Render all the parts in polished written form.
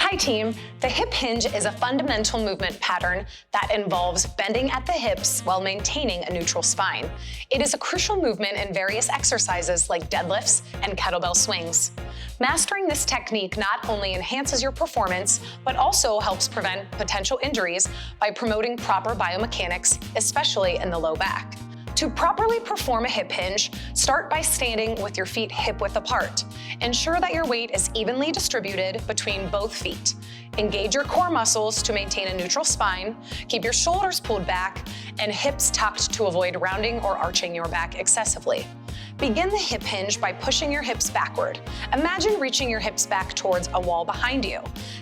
Hi team, the hip hinge is a fundamental movement pattern that involves bending at the hips while maintaining a neutral spine. It is a crucial movement in various exercises like deadlifts and kettlebell swings. Mastering this technique not only enhances your performance, but also helps prevent potential injuries by promoting proper biomechanics, especially in the low back. To properly perform a hip hinge, start by standing with your feet hip-width apart. Ensure that your weight is evenly distributed between both feet. Engage your core muscles to maintain a neutral spine, keep your shoulders pulled back, and hips tucked to avoid rounding or arching your back excessively. Begin the hip hinge by pushing your hips backward. Imagine reaching your hips back towards a wall behind you.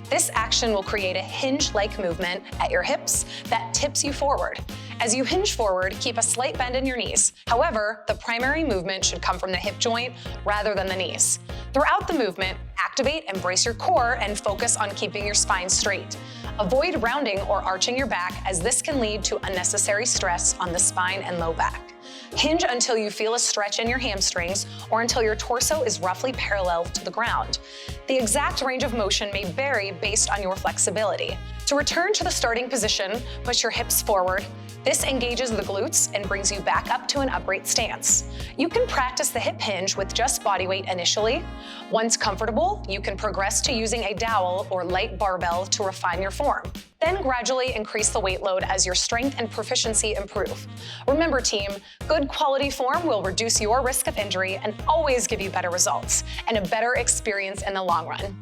This action will create a hinge-like movement at your hips that tips you forward. As you hinge forward, keep a slight bend in your knees. However, the primary movement should come from the hip joint rather than the knees. Throughout the movement, activate and brace your core and focus on keeping your spine straight. Avoid rounding or arching your back, as this can lead to unnecessary stress on the spine and low back. Hinge until you feel a stretch in your hamstrings or until your torso is roughly parallel to the ground. The exact range of motion may vary based on your flexibility. To return to the starting position, push your hips forward. This engages the glutes and brings you back up to an upright stance. You can practice the hip hinge with just body weight initially. Once comfortable, you can progress to using a dowel or light barbell to refine your form. Then gradually increase the weight load as your strength and proficiency improve. Remember team, good quality form will reduce your risk of injury and always give you better results and a better experience in the long run.